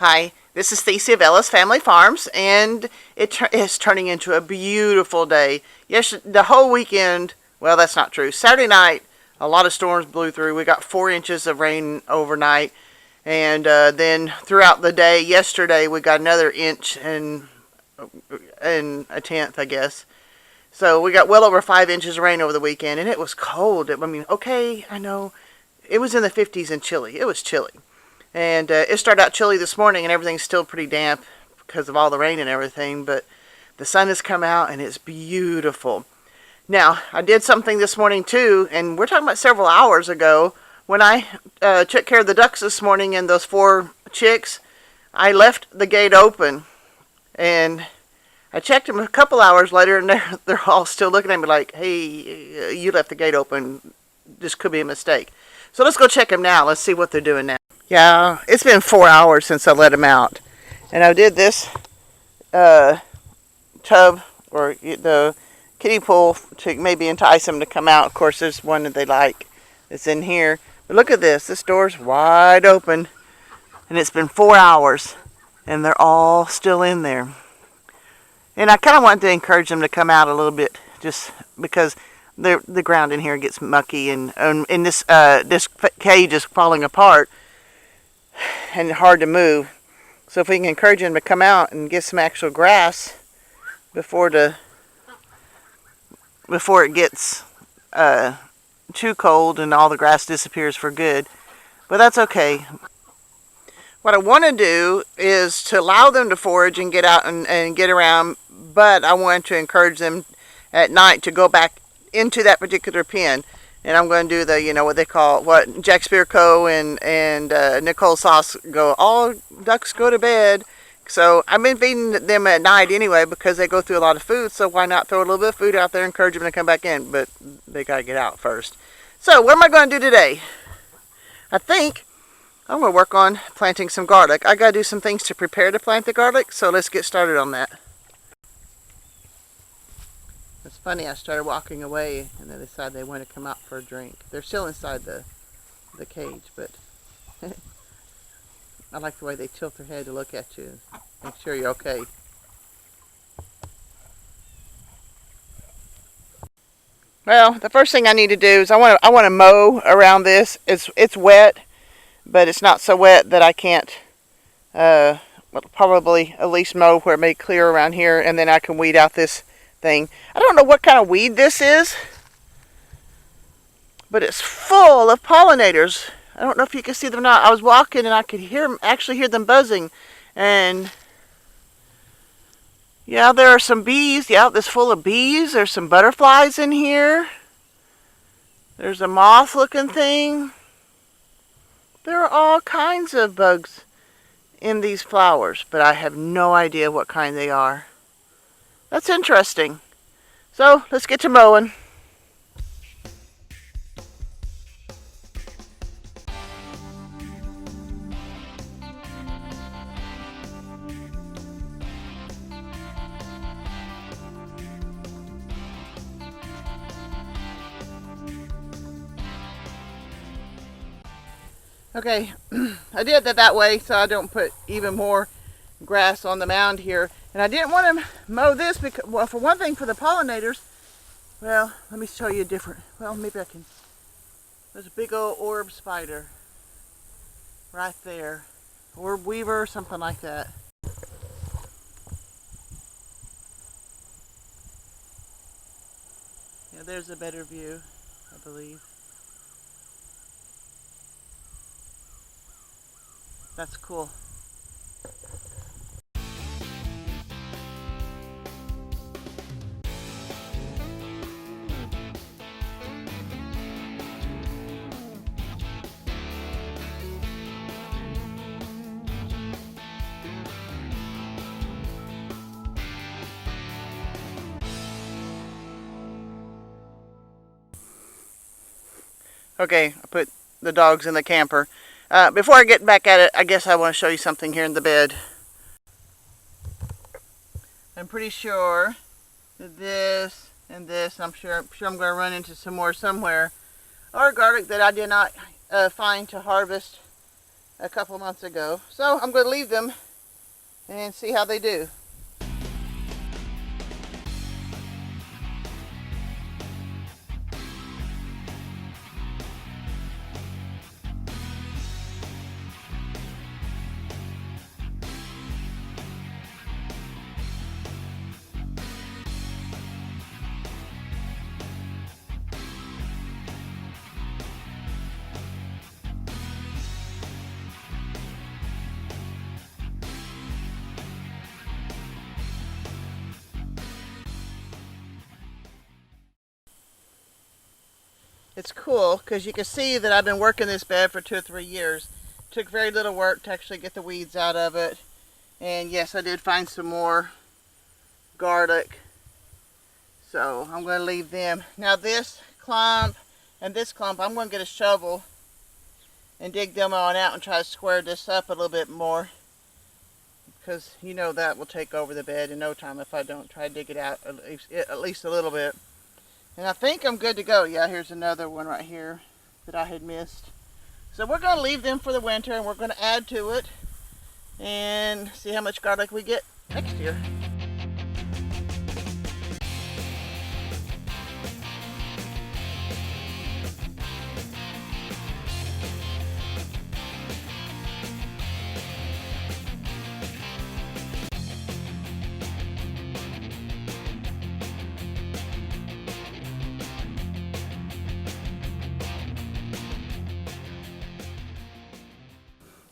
Hi, this is Stacy of Ellis Family Farms, and it is turning into a beautiful day. Yes, the whole weekend, well, that's not true. Saturday night, a lot of storms blew through. We got 4 inches of rain overnight, and then throughout the day, yesterday, we got another inch and a tenth, I guess. So we got well over 5 inches of rain over the weekend, and it was cold. Okay, I know it was in the 50s and chilly. It was chilly. And it started out chilly this morning, and everything's still pretty damp because of all the rain and everything. But the sun has come out, and it's beautiful. Now, I did something this morning, too, and we're talking about several hours ago. When I took care of the ducks this morning and those 4 chicks, I left the gate open. And I checked them a couple hours later, and they're all still looking at me like, hey, you left the gate open. This could be a mistake. So let's go check them now. Let's see what they're doing now. Yeah, it's been 4 hours since I let them out. And I did this tub or the kiddie pool to maybe entice them to come out. Of course, there's one that they like that's in here. But look at this. This door's wide open. And it's been 4 hours. And they're all still in there. And I kind of wanted to encourage them to come out a little bit just because the ground in here gets mucky. And this cage is falling apart and hard to move. So if we can encourage them to come out and get some actual grass before it gets too cold and all the grass disappears for good. But that's okay. What I want to do is to allow them to forage and get out and get around, but I want to encourage them at night to go back into that particular pen. And I'm going to do what Jack Spearco and Nicole Sauce go, all ducks go to bed. So I've been feeding them at night anyway because they go through a lot of food. So why not throw a little bit of food out there, encourage them to come back in. But they got to get out first. So what am I going to do today? I think I'm going to work on planting some garlic. I got to do some things to prepare to plant the garlic. So let's get started on that. It's funny, I started walking away and they decided they want to come out for a drink. They're still inside the cage, but I like the way they tilt their head to look at you, make sure you're okay. Well, the first thing I need to do is I want to mow around this. It's wet, but it's not so wet that I can't probably at least mow where it may clear around here, and then I can weed out this thing. I don't know what kind of weed this is, but it's full of pollinators. I don't know if you can see them or not. I was walking and I could actually hear them buzzing. And yeah, there are some bees. Yeah, this full of bees. There's some butterflies in here. There's a moth looking thing. There are all kinds of bugs in these flowers, but I have no idea what kind they are. That's interesting. So let's get to mowing. Okay, I did that way so I don't put even more grass on the mound here. And I didn't want to mow this because, well, for one thing, for the pollinators, well, let me show you a different, well, maybe I can, there's a big old orb spider right there. Orb weaver or something like that. Yeah, there's a better view, I believe. That's cool. Okay, I put the dogs in the camper. Before I get back at it, I guess I want to show you something here in the bed. I'm pretty sure that this and this, I'm sure I'm going to run into some more somewhere, are garlic that I did not find to harvest a couple months ago. So I'm going to leave them and see how they do. It's cool because you can see that I've been working this bed for 2 or 3 years. Took very little work to actually get the weeds out of it. And yes, I did find some more garlic. So I'm going to leave them. Now this clump and this clump, I'm going to get a shovel and dig them on out and try to square this up a little bit more. Because you know that will take over the bed in no time if I don't try to dig it out at least a little bit. And I think I'm good to go. Yeah, here's another one right here that I had missed. So we're going to leave them for the winter and we're going to add to it and see how much garlic we get next year.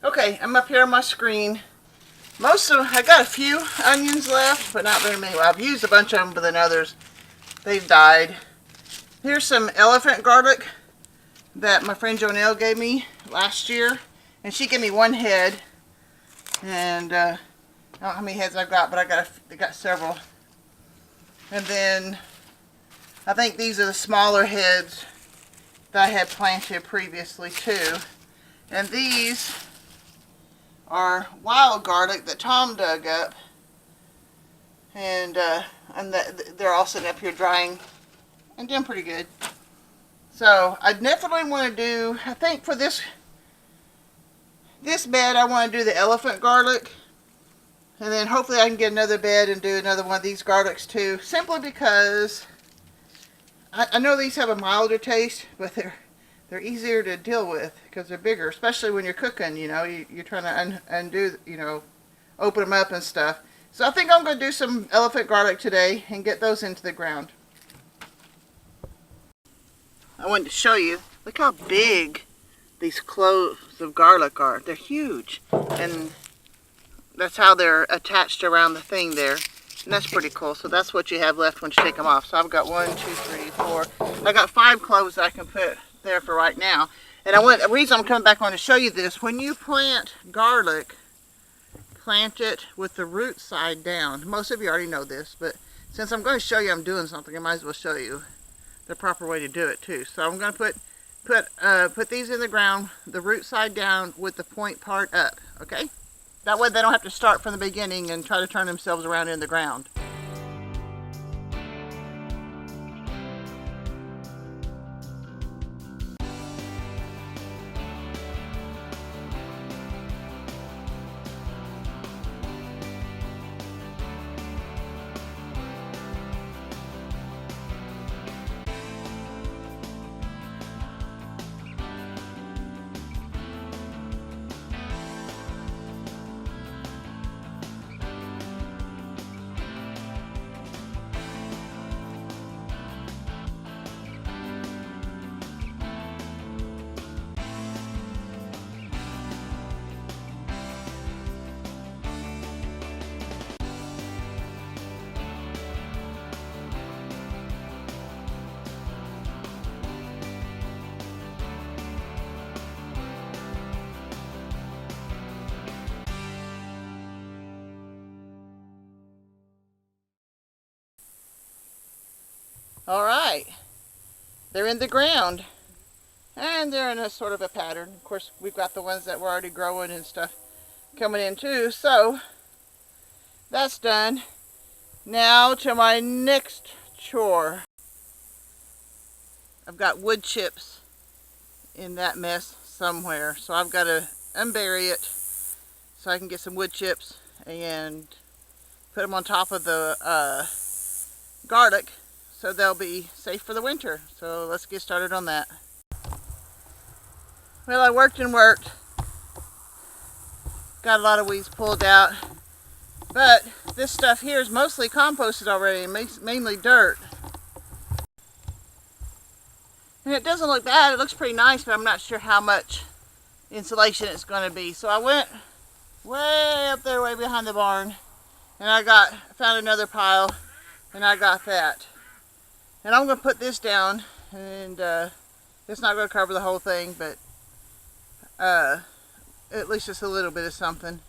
Okay, I'm up here on my screen. I got a few onions left, but not very many. Well, I've used a bunch of them, but then others, they've died. Here's some elephant garlic that my friend Jonelle gave me last year. And she gave me one head. And I don't know how many heads I've got, but I got several. And then I think these are the smaller heads that I had planted previously too. And these are wild garlic that Tom dug up, and they're all sitting up here drying and doing pretty good. So I definitely want to do, I think for this bed I want to do the elephant garlic, and then hopefully I can get another bed and do another one of these garlics too, simply because I know these have a milder taste, but they're easier to deal with because they're bigger, especially when you're cooking, you know, you're trying to undo, you know, open them up and stuff. So I think I'm going to do some elephant garlic today and get those into the ground. I wanted to show you, look how big these cloves of garlic are. They're huge. And that's how they're attached around the thing there. And that's pretty cool. So that's what you have left once you take them off. So I've got 1, 2, 3, 4. I got 5 cloves that I can put there for right now. And the reason I'm coming back on to show you this, when you plant garlic, plant it with the root side down. Most of you already know this, but since I'm going to show you I'm doing something, I might as well show you the proper way to do it too. So I'm going to put these in the ground, the root side down with the point part up, okay? That way they don't have to start from the beginning and try to turn themselves around in the ground. All right, they're in the ground and they're in a sort of a pattern. Of course, we've got the ones that were already growing and stuff coming in too. So that's done. Now to my next chore. I've got wood chips in that mess somewhere. So I've got to unbury it so I can get some wood chips and put them on top of the garlic so they'll be safe for the winter. So let's get started on that. Well, I worked and worked. Got a lot of weeds pulled out. But this stuff here is mostly composted already, mainly dirt. And it doesn't look bad. It looks pretty nice, but I'm not sure how much insulation it's going to be. So I went way up there, way behind the barn, and I found another pile, and I got that. And I'm going to put this down, and it's not going to cover the whole thing, but at least just a little bit of something.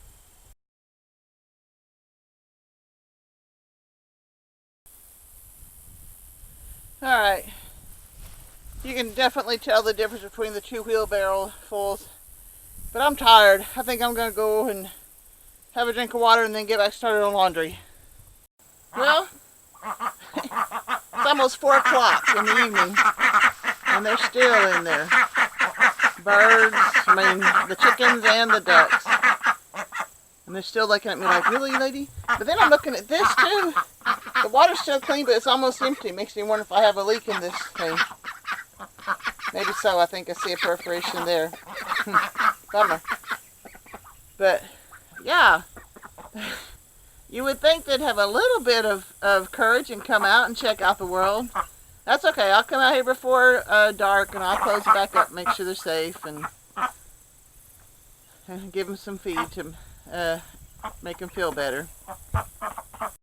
Alright, you can definitely tell the difference between the two wheelbarrowfuls, but I'm tired. I think I'm going to go and have a drink of water and then get back started on laundry. Well, it's almost 4 o'clock in the evening, and they're still in there. Birds, the chickens and the ducks. And they're still looking at me like, really, lady? But then I'm looking at this too. The water's still clean, but it's almost empty. Makes me wonder if I have a leak in this thing. Maybe so. I think I see a perforation there. Bummer. But, yeah. You would think they'd have a little bit of courage and come out and check out the world. That's okay. I'll come out here before dark, and I'll close it back up, make sure they're safe, and give them some feed to make them feel better.